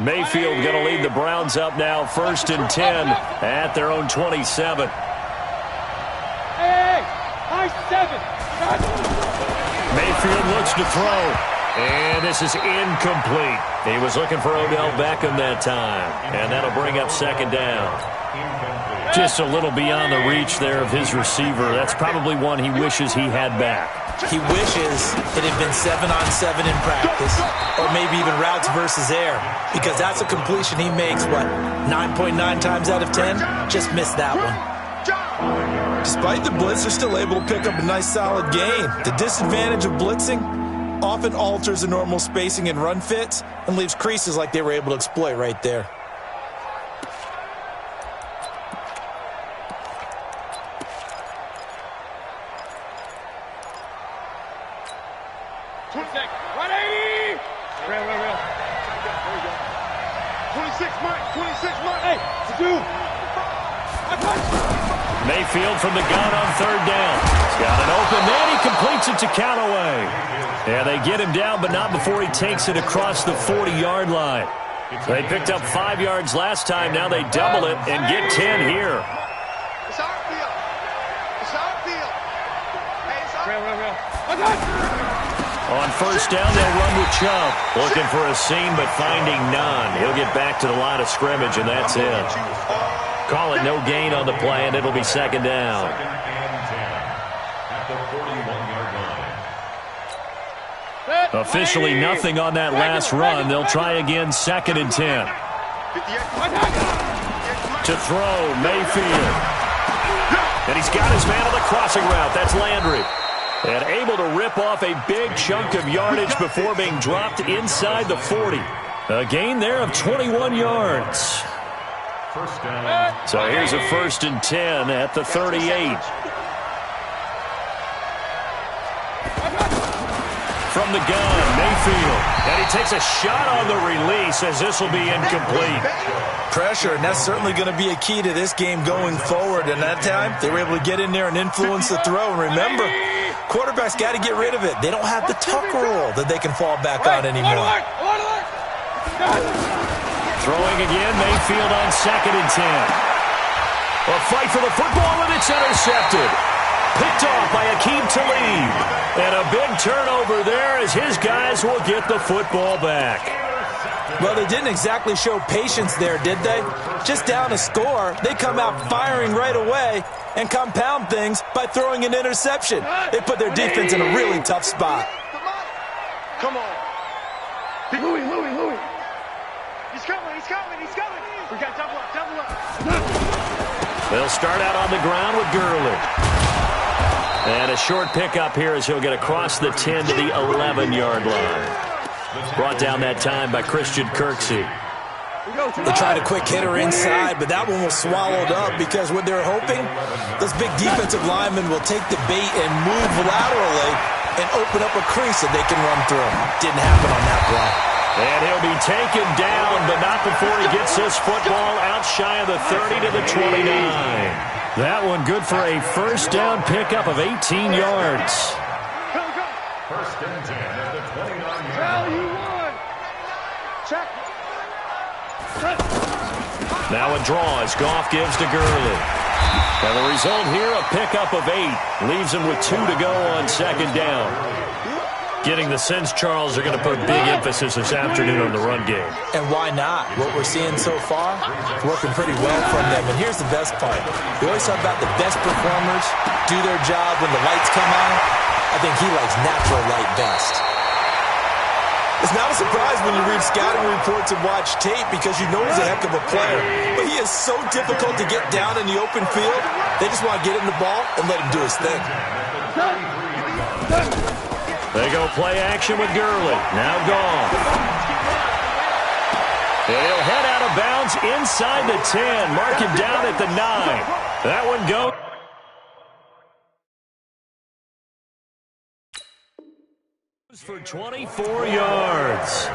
Mayfield going to lead the Browns up now, 1st and 10 at their own 27. Hey, high 7. Mayfield looks to throw, and this is incomplete. He was looking for Odell Beckham that time, and that'll bring up 2nd down. Just a little beyond the reach there of his receiver. That's probably one he wishes he had back. He wishes it had been 7-on-7 in practice, or maybe even routes versus air, because that's a completion he makes, 9.9 times out of 10? Just missed that one. Despite the blitz, they're still able to pick up a nice solid gain. The disadvantage of blitzing often alters the normal spacing and run fits and leaves creases like they were able to exploit right there. Mayfield from the gun on 3rd down. He's got it open, then he completes it to Callaway. Yeah, they get him down, but not before he takes it across the 40-yard line. They picked up 5 yards last time. Now they double it and get 10 here. It's our field. It's our field. Hey, it's our real. On 1st down, they'll run with Chubb. Looking for a seam, but finding none. He'll get back to the line of scrimmage, and that's it. Call it no gain on the play, and it'll be 2nd down. Officially nothing on that last run. They'll try again, 2nd and 10. To throw, Mayfield. And he's got his man on the crossing route. That's Landry. And able to rip off a big chunk of yardage before being dropped inside the 40. A gain there of 21 yards. So here's a 1st and 10 at the 38. From the gun, Mayfield. And he takes a shot on the release as this will be incomplete. Pressure, and that's certainly going to be a key to this game going forward. And that time, they were able to get in there and influence the throw. And remember, quarterbacks got to get rid of it. They don't have the tuck rule that they can fall back on anymore. Throwing again, Mayfield on 2nd and 10. A fight for the football, and it's intercepted. Picked off by Akeem Talib. And a big turnover there as his guys will get the football back. Well, they didn't exactly show patience there, did they? Just down a score, they come out firing right away and compound things by throwing an interception. They put their defense in a really tough spot. Come on. Louis. He's coming. We got double up. They'll start out on the ground with Gurley. And a short pickup here as he'll get across the 10 to the 11-yard line. Brought down that time by Christian Kirksey. They tried a quick hitter inside, but that one was swallowed up because what they're hoping, those big defensive linemen will take the bait and move laterally and open up a crease that they can run through. Didn't happen on that play. And he'll be taken down, but not before he gets this football out shy of the 30 to the 29. That one good for a 1st down pickup of 18 yards. 1st and 10 at the 29-yard line. Check. Now a draw as Goff gives to Gurley. And the result here, a pickup of 8. Leaves him with 2 to go on 2nd down. Getting the sense, Charles, they're going to put big emphasis this afternoon on the run game. And why not? What we're seeing so far is working pretty well from them. And here's the best part. We always talk about the best performers do their job when the lights come on. I think he likes natural light best. It's not a surprise when you read scouting reports and watch tape because you know he's a heck of a player. But he is so difficult to get down in the open field. They just want to get him the ball and let him do his thing. They go play action with Gurley. Now Goff. He'll head out of bounds inside the 10. Mark him down at the 9. That one goes for 24 yards.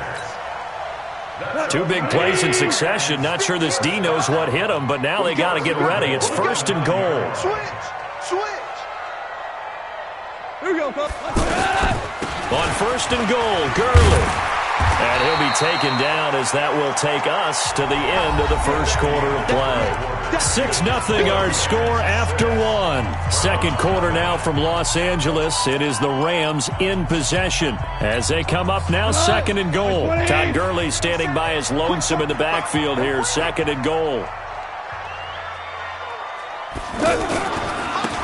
2 big plays in succession. Not sure this D knows what hit him, but now they got to get ready. It's 1st and goal. Switch. Here we go, Coach. On 1st and goal, Gurley. And he'll be taken down as that will take us to the end of the first quarter of play. 6-0 our score after one. Second quarter now from Los Angeles. It is the Rams in possession as they come up now second and goal. Todd Gurley standing by his lonesome in the backfield here. Second and goal.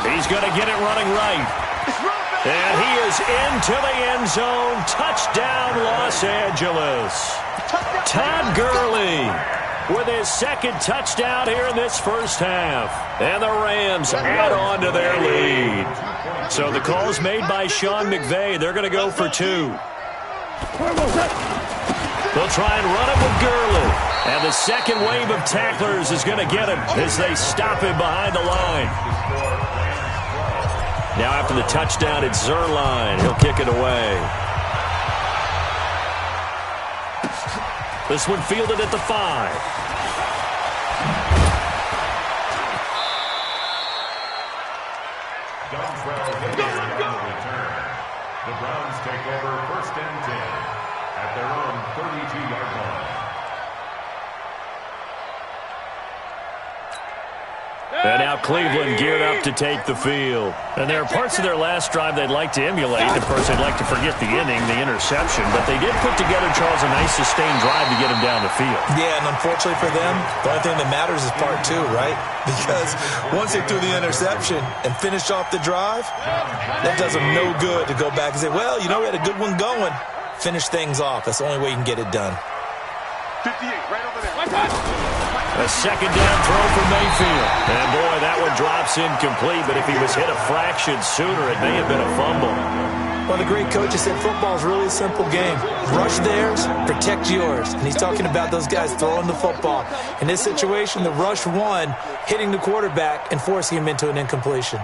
He's going to get it running right. And he is into the end zone. Touchdown, Los Angeles. Todd Gurley with his second touchdown here in this first half. And the Rams add on to their lead. So the call's made by Sean McVay. They're going to go for two. They'll try and run it with Gurley. And the second wave of tacklers is going to get him as they stop him behind the line. Now after the touchdown, it's Zuerlein. He'll kick it away. This one fielded at the 5. The Browns take over first and 10 at their own 32-yard line. And now Cleveland geared up to take the field. And there are parts of their last drive they'd like to emulate. Of course, they'd like to forget the inning, the interception. But they did put together, Charles, a nice sustained drive to get him down the field. Yeah, and unfortunately for them, the only thing that matters is part two, right? Because once they threw the interception and finished off the drive, that does them no good to go back and say, well, you know, we had a good one going. Finish things off. That's the only way you can get it done. 58, right over there. A second down throw for Mayfield. And, boy, that one drops incomplete. But if he was hit a fraction sooner, it may have been a fumble. Well, the great coach has said football is really a simple game. Rush theirs, protect yours. And he's talking about those guys throwing the football. In this situation, the rush won, hitting the quarterback and forcing him into an incompletion.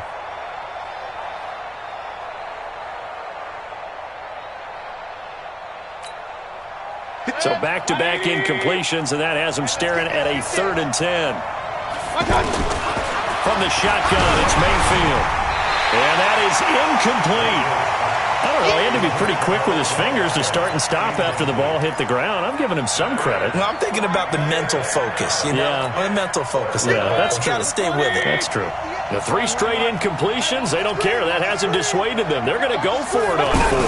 So back-to-back incompletions, and that has him staring at a 3rd and 10. From the shotgun, it's Mayfield. And that is incomplete. I don't know, he had to be pretty quick with his fingers to start and stop after the ball hit the ground. I'm giving him some credit. Well, I'm thinking about the mental focus, you know? Yeah. The mental focus. Yeah, that's true. Got to stay with it. That's true. The 3 straight incompletions, they don't care. That hasn't dissuaded them. They're going to go for it on 4.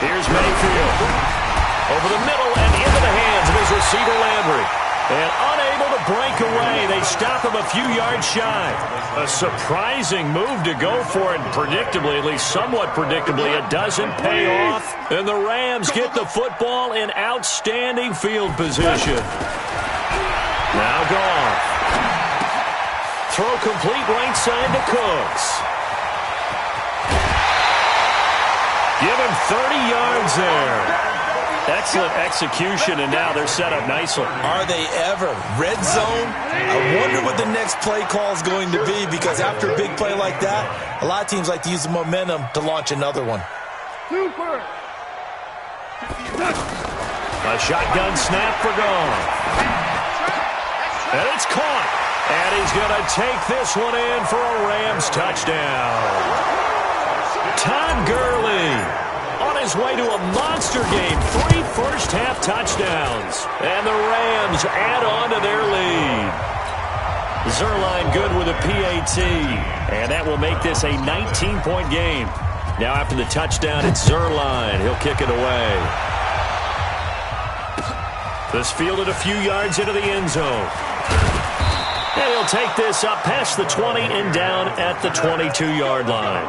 Here's Mayfield. Over the middle and into the hands of his receiver, Landry. And unable to break away, they stop him a few yards shy. A surprising move to go for it, predictably, at least somewhat predictably. It doesn't pay off, and the Rams get the football in outstanding field position. Now Goff. Throw complete right side to Cooks. Give him 30 yards there. Excellent execution, and now they're set up nicely. Are they ever? Red zone? I wonder what the next play call is going to be, because after a big play like that, a lot of teams like to use the momentum to launch another one. A shotgun snap for Goff. And it's caught. And he's going to take this one in for a Rams touchdown. Todd Gurley on his way to a monster game. 3 first-half touchdowns. And the Rams add on to their lead. Zuerlein good with a PAT. And that will make this a 19-point game. Now after the touchdown, it's Zuerlein. He'll kick it away. This fielded a few yards into the end zone. And he'll take this up past the 20 and down at the 22-yard line.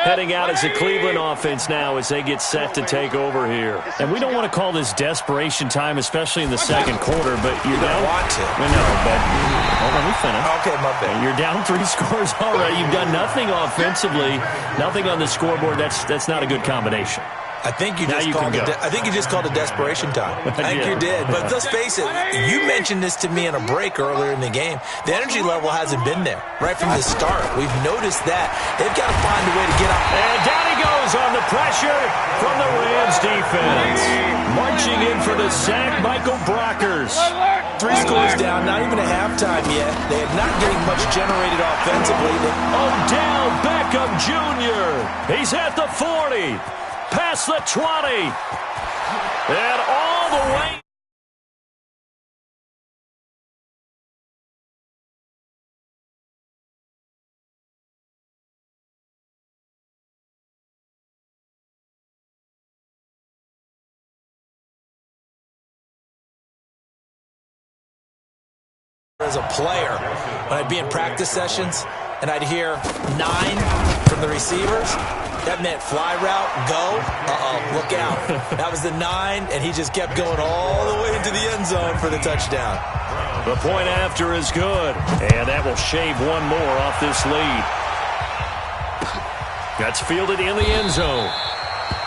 Heading out as the Cleveland offense now as they get set to take over here. And we don't want to call this desperation time, especially in the second quarter, but you're down. Want to. I know, but hold on, we finish. Okay, my bad. You're down 3 scores already. You've done nothing offensively, nothing on the scoreboard. That's not a good combination. I think you Now just you called can it. go. I think you just called it desperation time. I think you did. But let's face it. You mentioned this to me in a break earlier in the game. The energy level hasn't been there right from the start. We've noticed that. They've got to find a way to get up. And down he goes on the pressure from the Rams defense. Marching in for the sack, Michael Brockers. 3 scores down, not even a halftime yet. They are not getting much generated offensively. Odell Beckham Jr. He's at the 40. Past the 20. And all the way. As a player, when I'd be in practice sessions and I'd hear 9 from the receivers, that meant fly route, go, look out. That was the 9, and he just kept going all the way into the end zone for the touchdown. The point after is good, and that will shave one more off this lead. That's fielded in the end zone.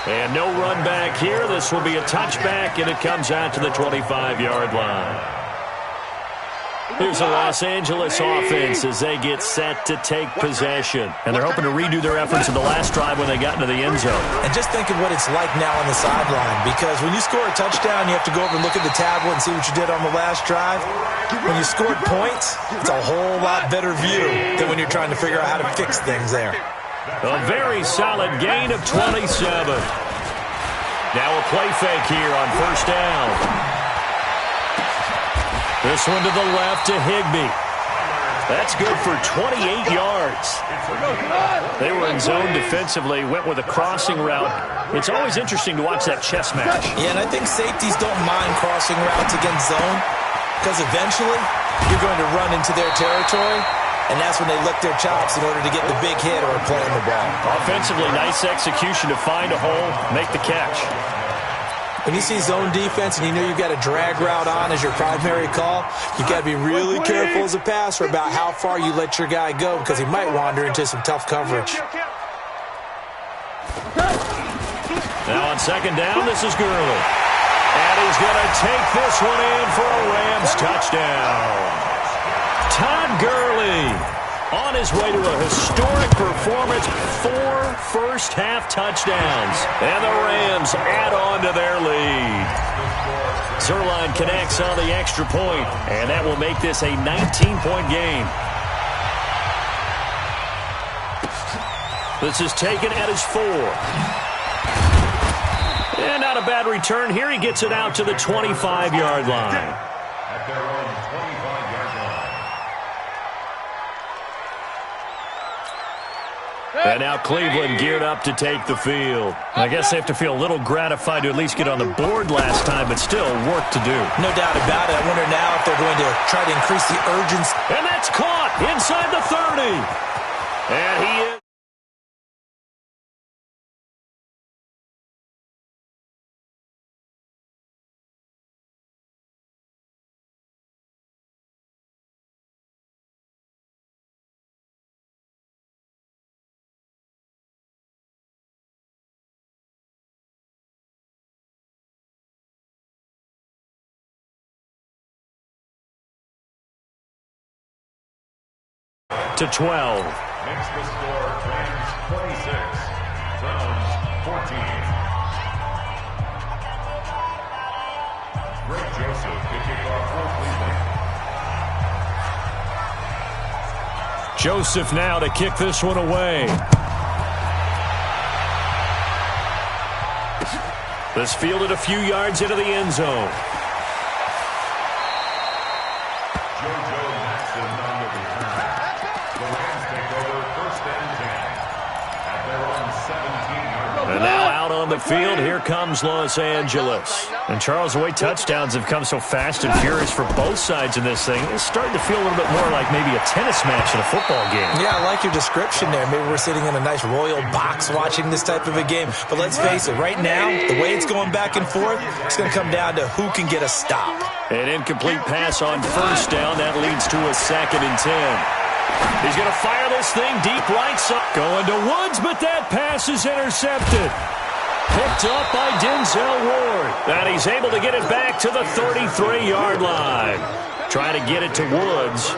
And no run back here. This will be a touchback, and it comes out to the 25-yard line. Here's the Los Angeles offense as they get set to take possession. And they're hoping to redo their efforts in the last drive when they got into the end zone. And just think of what it's like now on the sideline, because when you score a touchdown, you have to go over and look at the tablet and see what you did on the last drive. When you scored points, it's a whole lot better view than when you're trying to figure out how to fix things there. A very solid gain of 27. Now a play fake here on first down. This one to the left to Higbee. That's good for 28 yards. They were in zone defensively, went with a crossing route. It's always interesting to watch that chess match. Yeah, and I think safeties don't mind crossing routes against zone, because eventually you're going to run into their territory, and that's when they lick their chops in order to get the big hit or play on the ball. Offensively, nice execution to find a hole, make the catch. When you see zone defense and you know you've got a drag route on as your primary call, you've got to be really careful as a passer about how far you let your guy go, because he might wander into some tough coverage. Now on second down, this is Gurley. And he's going to take this one in for a Rams touchdown. Todd Gurley on his way to a historic performance, 4 first-half touchdowns. And the Rams add on to their lead. Zerline connects on the extra point, and that will make this a 19-point game. This is taken at his 4. And not a bad return here. He gets it out to the 25-yard line. At their own 25-yard line. And now Cleveland geared up to take the field. I guess they have to feel a little gratified to at least get on the board last time, but still work to do. No doubt about it. I wonder now if they're going to try to increase the urgency. And that's caught inside the 30. And he is. To 12. Makes the score Rams 26, Browns 14. Greg Joseph to kick off for Cleveland. Joseph now to kick this one away. This fielded a few yards into the end zone. And now out on the field, here comes Los Angeles. And Charles, the way touchdowns have come so fast and furious for both sides in this thing, it's starting to feel a little bit more like maybe a tennis match in a football game. Yeah, I like your description there. Maybe we're sitting in a nice royal box watching this type of a game. But let's face it, right now, the way it's going back and forth, it's going to come down to who can get a stop. An incomplete pass on first down. That leads to a 2nd and 10. He's going to fire this thing deep right side. Going to Woods, but that pass is intercepted. Picked up by Denzel Ward. And he's able to get it back to the 33-yard line. Trying to get it to Woods.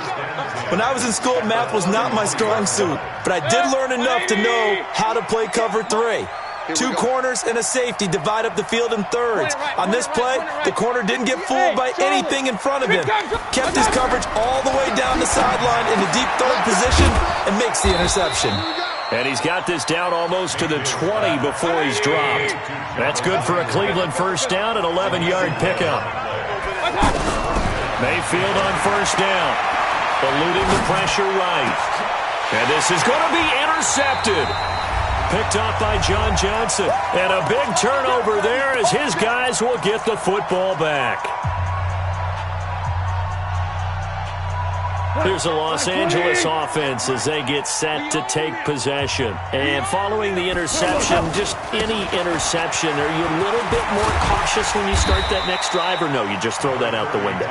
When I was in school, math was not my strong suit, but I did learn enough to know how to play cover 3. 2 corners and a safety divide up the field in thirds. On this play, the corner didn't get fooled by anything in front of him. Kept his coverage all the way down the sideline in the deep third position and makes the interception. And he's got this down almost to the 20 before he's dropped. That's good for a Cleveland first down, an 11-yard pickup. Mayfield on first down, eluding the pressure right. And this is going to be intercepted. Picked off by John Johnson. And a big turnover there as his guys will get the football back. Here's a Los Angeles offense as they get set to take possession. And following the interception, just any interception, are you a little bit more cautious when you start that next drive, or no, you just throw that out the window?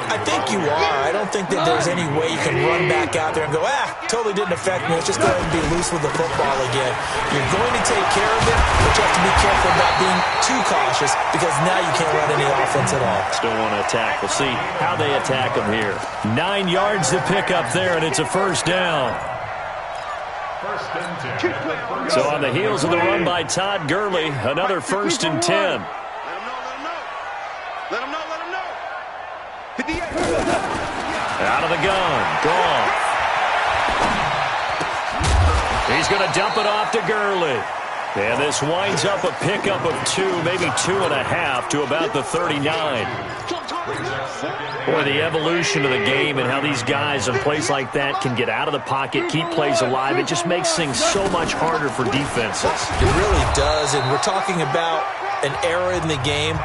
I think you are. I don't think that there's any way you can run back out there and go, totally didn't affect me. Let's just go ahead and be loose with the football again. You're going to take care of it, but you have to be careful about being too cautious because now you can't run any offense at all. Still want to attack. We'll see how they attack them here. 9 yards to pick up there, and it's a first down. So on the heels of the run by Todd Gurley, another 1st and 10. Let him know. Out of the gun, Goff. He's going to dump it off to Gurley. And this winds up a pickup of 2, maybe 2.5 to about the 39. Boy, the evolution of the game and how these guys in plays like that can get out of the pocket, keep plays alive, it just makes things so much harder for defenses. It really does, and we're talking about an era in the game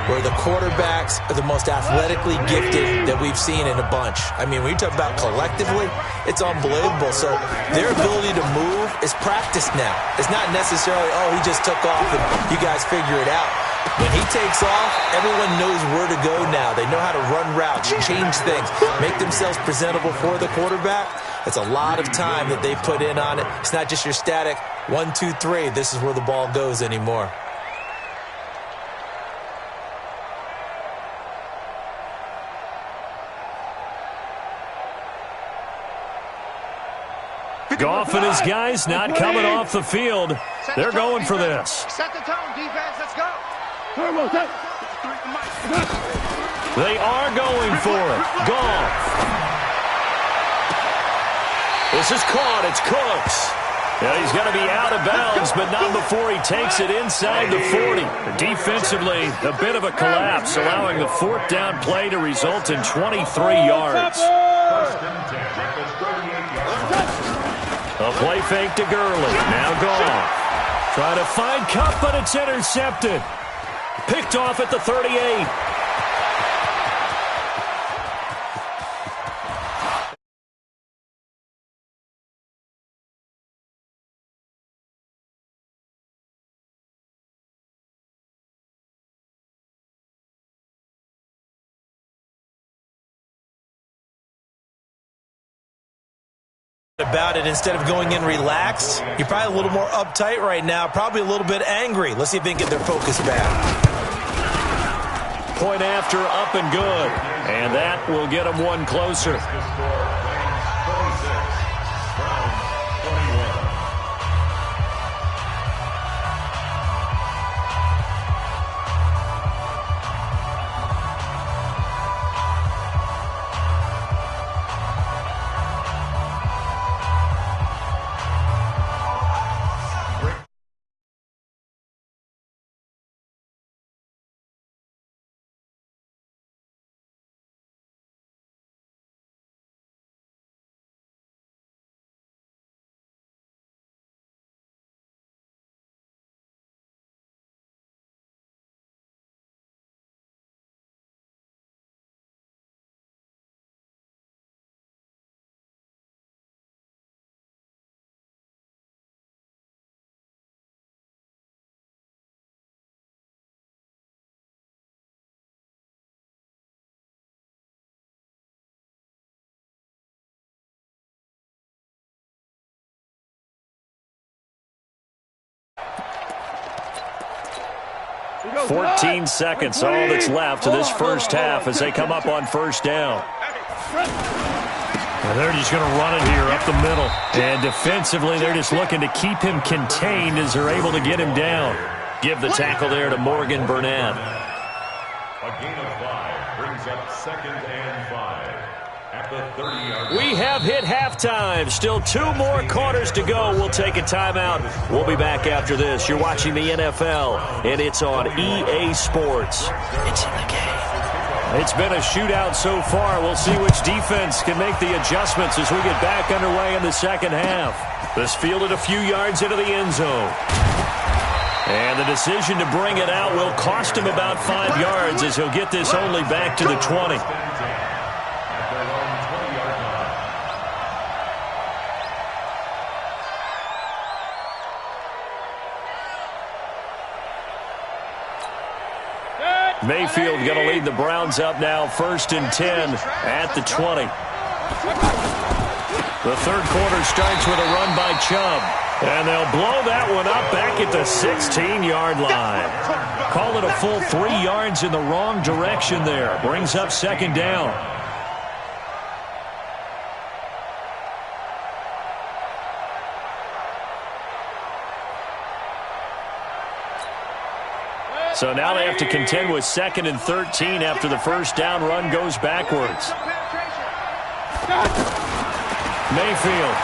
where the quarterbacks are the most athletically gifted that we've seen in a bunch. I mean, when you talk about collectively, it's unbelievable. So their ability to move is practiced now. It's not necessarily, he just took off and you guys figure it out. When he takes off, everyone knows where to go now. They know how to run routes, change things, make themselves presentable for the quarterback. It's a lot of time that they put in on it. It's not just your static 1, 2, 3, this is where the ball goes anymore. Goff and his guys not coming off the field. They're going for this. Set the tone, defense. Let's go. They are going for it. Goff. This is caught. It's Cooks. And he's going to be out of bounds, but not before he takes it inside the 40. Defensively, a bit of a collapse, allowing the 4th down play to result in 23 yards. A play fake to Gurley. Now Goff. Trying to find Cup, but it's intercepted. Picked off at the 38. About it, instead of going in relaxed, you're probably a little more uptight right now, probably a little bit angry. Let's see if they can get their focus back. Point after, up and good. And that will get them one closer. 14 seconds, all that's left of this first half as they come up on first down. And they're just going to run it here up the middle. And defensively, they're just looking to keep him contained as they're able to get him down. Give the tackle there to Morgan Burnett. A gain of 5 brings up 2nd and 5 at the 30-yard line. We have hit halftime. Still 2 more quarters to go. We'll take a timeout. We'll be back after this. You're watching the NFL, and it's on EA Sports. It's in the game. It's been a shootout so far. We'll see which defense can make the adjustments as we get back underway in the second half. This fielded a few yards into the end zone. And the decision to bring it out will cost him about 5 yards as he'll get this only back to the 20. Mayfield going to lead the Browns up now, 1st and 10 at the 20. The third quarter starts with a run by Chubb. And they'll blow that one up back at the 16-yard line. Call it a full 3 yards in the wrong direction there. Brings up 2nd down. So now they have to contend with 2nd and 13 after the first down run goes backwards. Mayfield.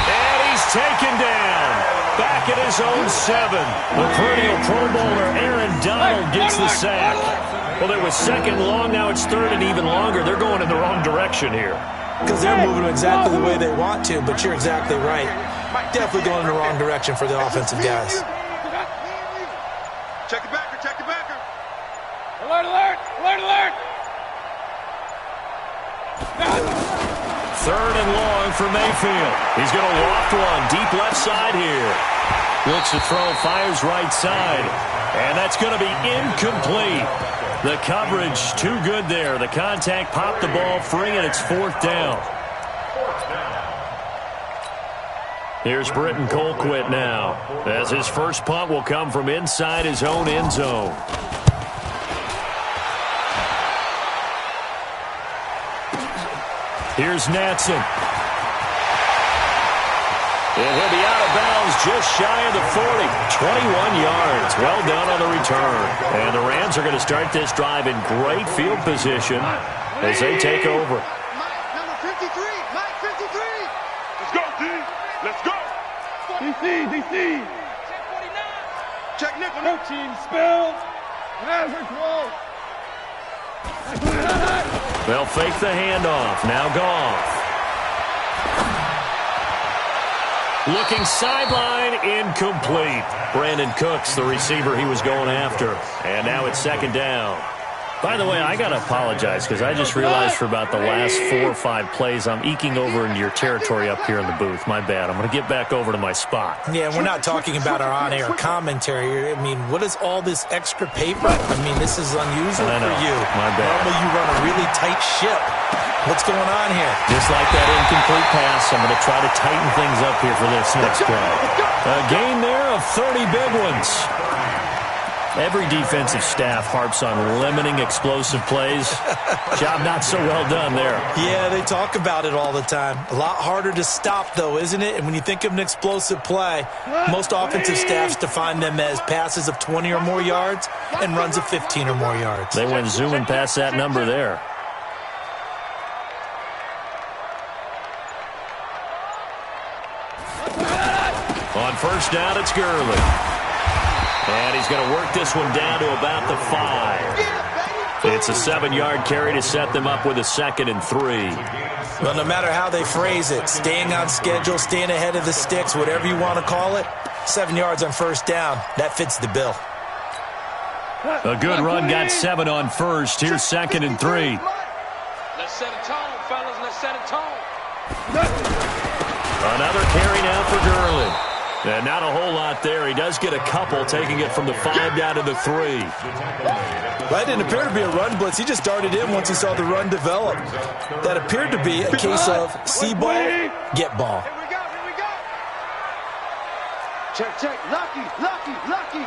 And he's taken down. Back at his own 7. The perennial Pro Bowler Aaron Donald gets the sack. Well, it was 2nd long. Now it's 3rd and even longer. They're going in the wrong direction here. Because they're moving exactly the way they want to, but you're exactly right. Definitely going in the wrong direction for the offensive guys. Check it backer, check it backer. Alert, alert, alert, alert. 3rd and long for Mayfield. He's going to loft one deep left side here. Looks to throw, fires right side. And that's going to be incomplete. The coverage too good there. The contact popped the ball free, and it's 4th down. Here's Britton Colquitt now, as his first punt will come from inside his own end zone. Here's Natson. And he'll be out of bounds just shy of the 40. 21 yards. Well done on the return. And the Rams are going to start this drive in great field position as they take over. Mike, number 53. Mike, 53. Let's go, D. Let's go. DC. Check nickel. Coaching spells. Hazard throw. They'll fake the handoff. Now Goff. Looking sideline, incomplete. Brandon Cooks, the receiver he was going after. And now it's 2nd down. By the way, I got to apologize because I just realized for about the last 4 or 5 plays I'm eking over into your territory up here in the booth. My bad. I'm going to get back over to my spot. Yeah, we're not talking about our on-air commentary. I mean, what is all this extra paper? I mean, this is unusual I know. for you. My bad. Normally you run a really tight ship. What's going on here? Just like that incomplete pass, I'm going to try to tighten things up here for this next play. A gain there of 30 big ones. Every defensive staff harps on limiting explosive plays. Job not so well done there. Yeah, they talk about it all the time. A lot harder to stop, though, isn't it? And when you think of an explosive play, most offensive staffs define them as passes of 20 or more yards and runs of 15 or more yards. They went zooming past that number there. On first down, it's Gurley. And he's going to work this one down to about the 5. It's a 7-yard carry to set them up with a 2nd and 3. Well, no matter how they phrase it, staying on schedule, staying ahead of the sticks, whatever you want to call it, 7 yards on first down, that fits the bill. A good run got 7 on first. Here's 2nd and 3. Let's set a tone, fellas. Let's set a tone. Another carry now for Gurley. And not a whole lot there. He does get a couple, taking it from the 5 down to the 3. That didn't appear to be a run blitz. He just darted in once he saw the run develop. That appeared to be a case of see ball, get ball. Here we go. Check. Lucky.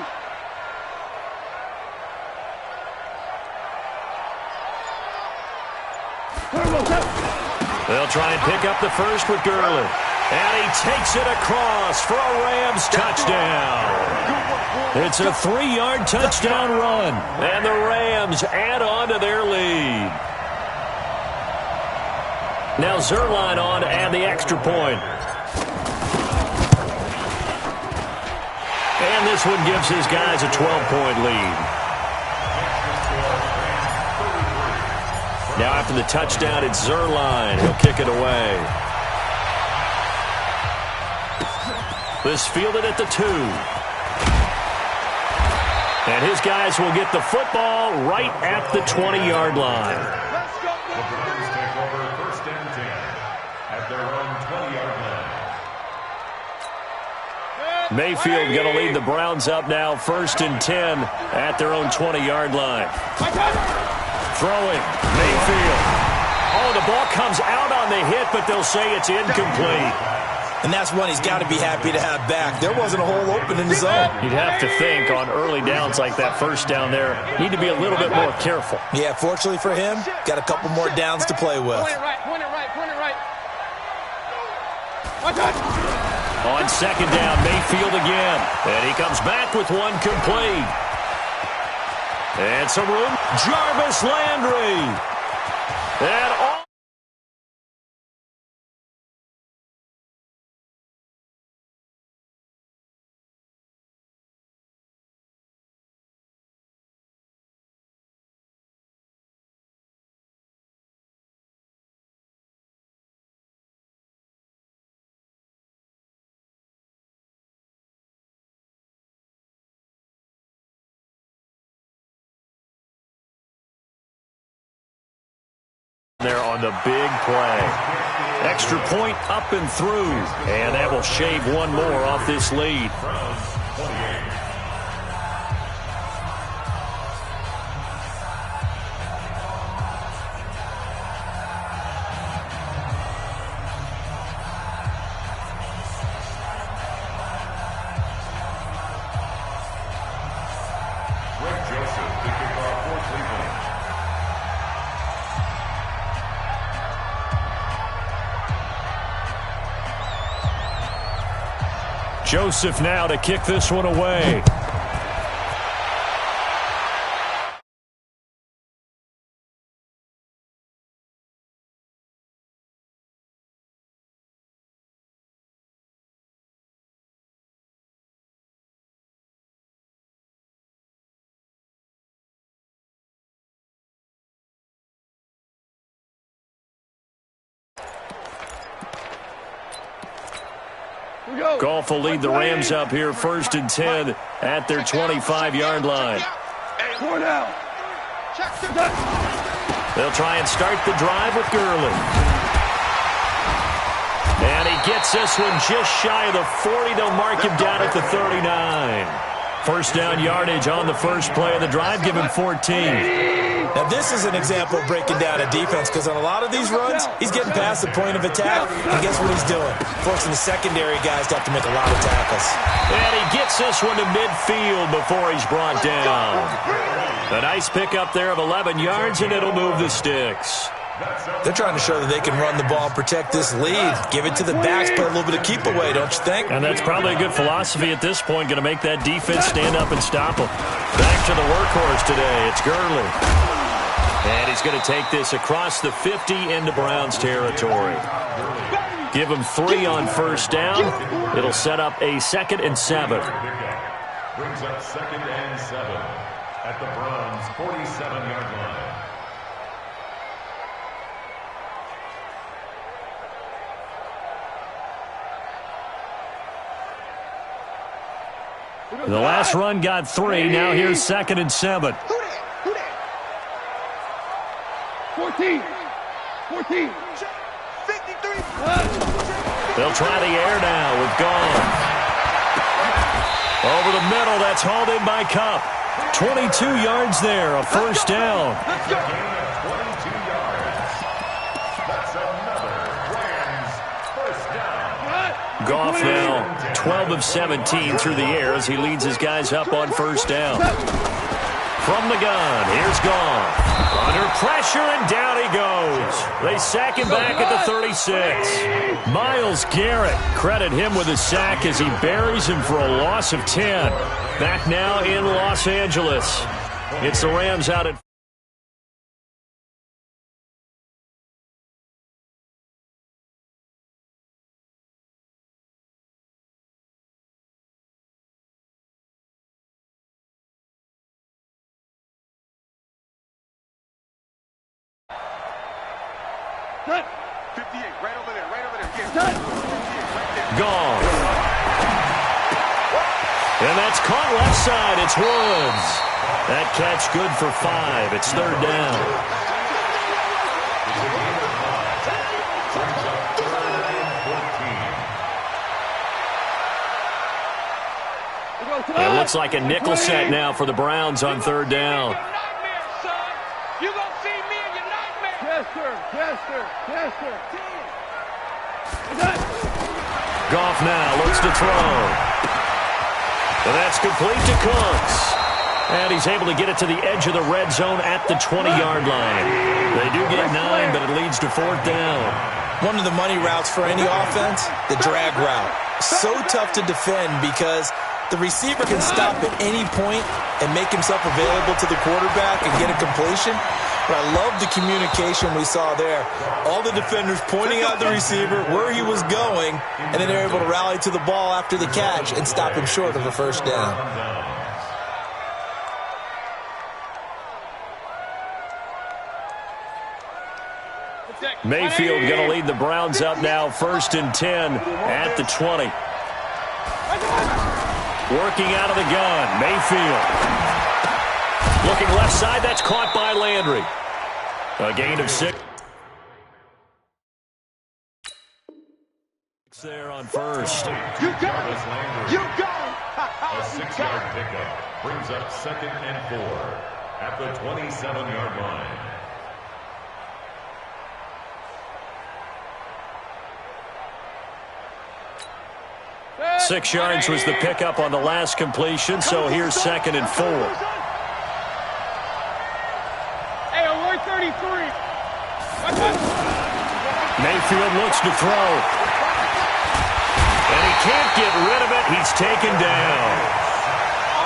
They'll try and pick up the first with Gurley. And he takes it across for a Rams touchdown. It's a 3-yard touchdown run. And the Rams add on to their lead. Now Zerline on to add the extra point. And this one gives his guys a 12-point lead. Now after the touchdown, it's Zerline. He'll kick it away. This fielded at the 2. And his guys will get the football right at the 20-yard line. The Browns take over 1st and 10 at their own 20-yard line. Mayfield going to lead the Browns up now 1st and 10 at their own 20-yard line. Throwing, Mayfield. Oh, the ball comes out on the hit, but they'll say it's incomplete. And that's one he's got to be happy to have back. There wasn't a hole open in the zone. You'd have to think on early downs like that first down there, need to be a little bit more careful. Yeah, fortunately for him, got a couple more downs to play with. Point it right. On 2nd down, Mayfield again. And he comes back with one complete. And some room. Jarvis Landry. And all. There on the big play. Extra point up and through. And that will shave one more off this lead. Joseph now to kick this one away. Goff will lead the Rams up here 1st and 10 at their 25-yard line. They'll try and start the drive with Gurley. And he gets this one just shy of the 40. They'll mark him down at the 39. 1st down yardage on the first play of the drive, give him 14. Now, this is an example of breaking down a defense because on a lot of these runs, he's getting past the point of attack, and guess what he's doing? Forcing the secondary guys to have to make a lot of tackles. And he gets this one to midfield before he's brought down. A nice pickup there of 11 yards, and it'll move the sticks. They're trying to show that they can run the ball, protect this lead, give it to the backs, play a little bit of keep away, don't you think? And that's probably a good philosophy at this point, going to make that defense stand up and stop them. Back to the workhorse today, it's Gurley. And he's going to take this across the 50 into Browns territory. Give him 3 on 1st down. It'll set up a 2nd and 7. Brings up 2nd and 7 at the Browns' 47-yard line. The last run got 3. Now here's 2nd and 7. 14. 53. They'll try the air now with Goff. Over the middle, that's hauled in by Kupp. 22 yards there, a 1st down. Let's go. 22 yards. That's another Rams 1st down. Goff now 12 of 17 through the air as he leads his guys up on 1st down. From the gun, here's Goff. Under pressure, and down he goes. They sack him back at the 36. Myles Garrett, credit him with a sack as he buries him for a loss of 10. Back now in Los Angeles. It's the Rams out at Good. 58, right over there, right over there. Yeah. Good. 58, right there. gone. And that's caught left side. It's Woods. That catch good for 5. It's third down. It looks like a nickel set now for the Browns on third down. You gonna see me in your nightmare. Yes, sir. Yes, sir. Yes, sir. Goff now looks to throw. And that's complete to Cooks. And he's able to get it to the edge of the red zone at the 20-yard line. They do get 9, but it leads to fourth down. One of the money routes for any offense, the drag route. So tough to defend because the receiver can stop at any point and make himself available to the quarterback and get a completion. But I love the communication we saw there. All the defenders pointing out the receiver, where he was going, and then they're able to rally to the ball after the catch and stop him short of a first down. Mayfield going to lead the Browns up now, 1st and 10 at the 20. Working out of the gun, Mayfield. Looking left side, that's caught by Landry. A gain of 6. There on first. You got it. You got it. A 6-yard pickup brings up 2nd and 4 at the 27-yard line. Six yards was the pickup on the last completion, so here's 2nd and 4. Hey, on 133. Mayfield looks to throw. And he can't get rid of it. He's taken down.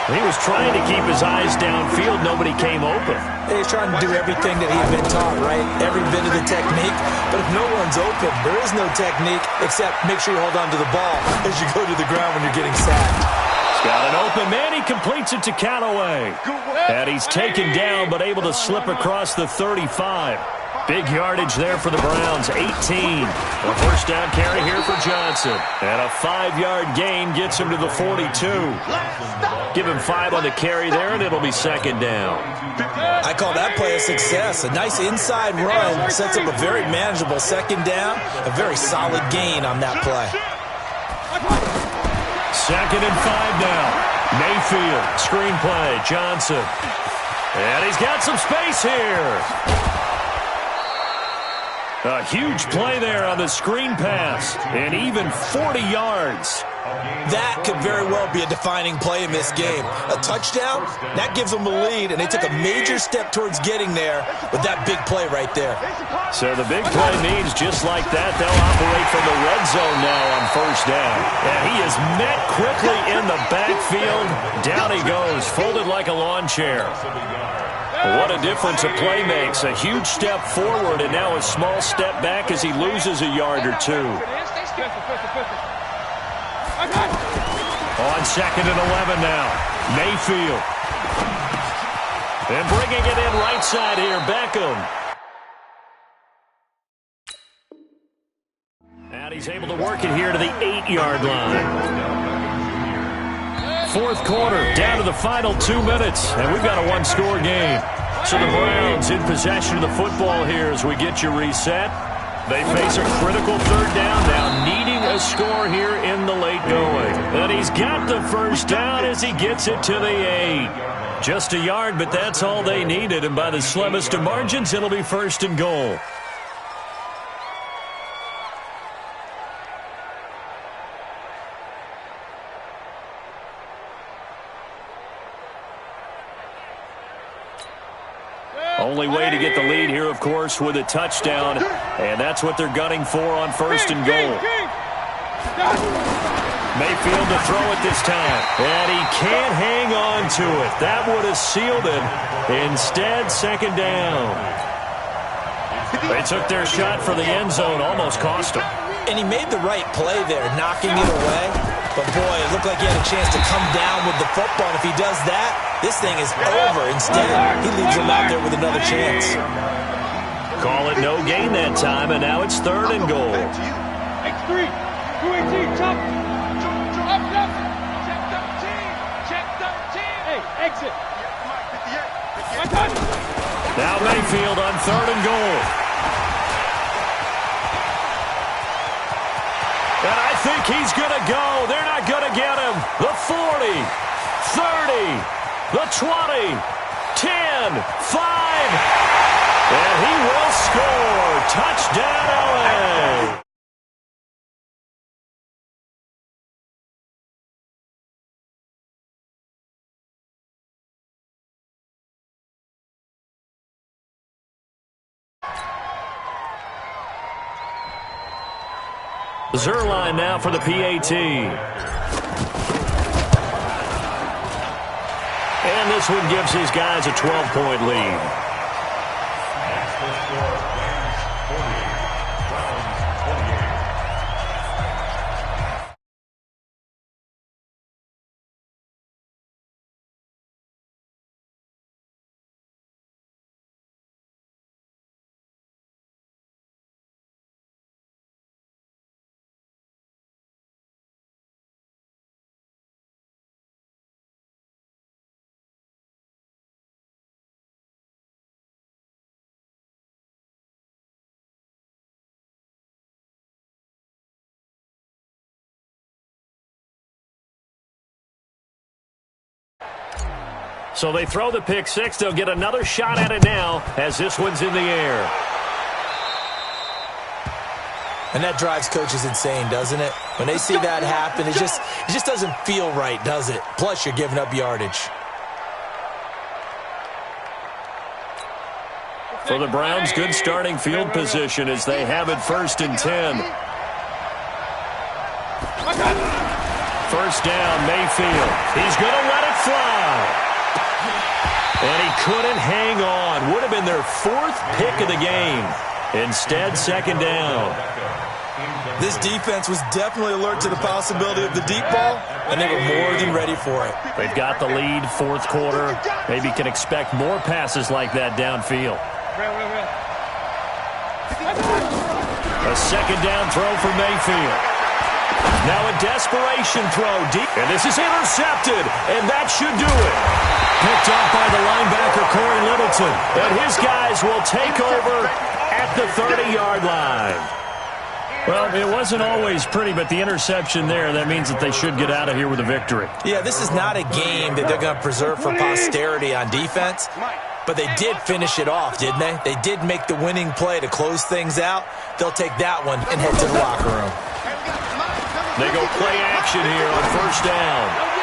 He was trying to keep his eyes downfield. Nobody came open. He's trying to do everything that he had been taught, right? Every bit of the technique. But if no one's open, there is no technique except make sure you hold on to the ball as you go to the ground when you're getting sacked. He's got an open man. He completes it to Callaway. And he's taken down but able to slip across the 35. Big yardage there for the Browns, 18. A first down carry here for Johnson. And a 5-yard gain gets him to the 42. Give him 5 on the carry there, and it'll be 2nd down. I call that play a success. A nice inside run sets up a very manageable 2nd down. A very solid gain on that play. 2nd and 5 now. Mayfield, screen play, Johnson. And he's got some space here. A huge play there on the screen pass, and even 40 yards. That could very well be a defining play in this game. A touchdown, that gives them the lead, and they took a major step towards getting there with that big play right there. So the big play means just like that, they'll operate from the red zone now on first down. And he is met quickly in the backfield. Down he goes, folded like a lawn chair. What a difference a play makes. A huge step forward and now a small step back as he loses a yard or two. On 2nd and 11 now. Mayfield. And bringing it in right side here, Beckham. And he's able to work it here to the 8-yard line. 4th quarter, down to the final 2 minutes, and we've got a 1-score game. So the Browns in possession of the football here as we get you reset. They face a critical 3rd down now, needing a score here in the late going. And he's got the first down as he gets it to the 8. Just a yard, but that's all they needed, and by the slimmest of margins, it'll be 1st and goal. Only way to get the lead here, of course, with a touchdown, and that's what they're gunning for on 1st and goal. Mayfield to throw it this time, and he can't hang on to it. That would have sealed it. Instead, 2nd down. They took their shot for the end zone, almost cost him. And he made the right play there, knocking it away. But, boy, it looked like he had a chance to come down with the football. And if he does that, this thing is over. Instead, he leaves him out there with another chance. Call it no gain that time, and now it's 3rd and goal. X3, 218, chop. Up, up. Check 13. Check 13. Hey, exit. Now Mayfield on 3rd and goal. And I think he's going to go. They're not going to get him. The 40, 30, the 20, 10, 5. And he will score. Touchdown, LA. Zerline now for the PAT. And this one gives his guys a 12-point lead. So they throw the pick six. They'll get another shot at it now as this one's in the air. And that drives coaches insane, doesn't it? When they see that happen, it just doesn't feel right, does it? Plus, you're giving up yardage. For the Browns, good starting field position as they have it 1st and 10. 1st down, Mayfield. He's going to let it fly. And he couldn't hang on. Would have been their 4th pick of the game. Instead, 2nd down. This defense was definitely alert to the possibility of the deep ball, and they were more than ready for it. They've got the lead, 4th quarter. Maybe can expect more passes like that downfield. A 2nd down throw for Mayfield. Now a desperation throw deep. And this is intercepted, and that should do it. Picked up by the linebacker, Corey Littleton. And his guys will take over at the 30-yard line. Well, it wasn't always pretty, but the interception there, that means that they should get out of here with a victory. Yeah, this is not a game that they're going to preserve for posterity on defense. But they did finish it off, didn't they? They did make the winning play to close things out. They'll take that one and head to the locker room. They go play action here on 1st down.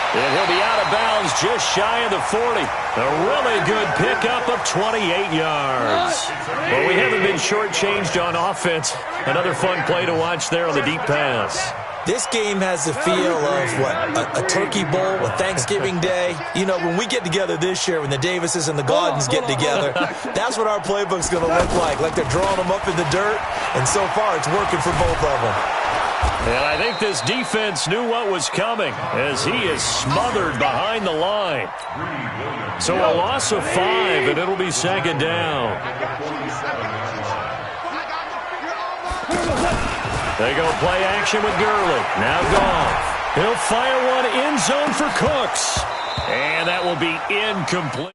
And he'll be out of bounds just shy of the 40. A really good pickup of 28 yards. Well, we haven't been shortchanged on offense. Another fun play to watch there on the deep pass. This game has the feel of, what, a turkey bowl, a Thanksgiving Day. You know, when we get together this year, when the Davises and the Gaudens get together, that's what our playbook's going to look like they're drawing them up in the dirt, and so far it's working for both of them. And I think this defense knew what was coming as he is smothered behind the line. So a loss of 5, and it'll be 2nd down. They go play action with Gurley. Now Goff. He'll fire one end zone for Cooks. And that will be incomplete.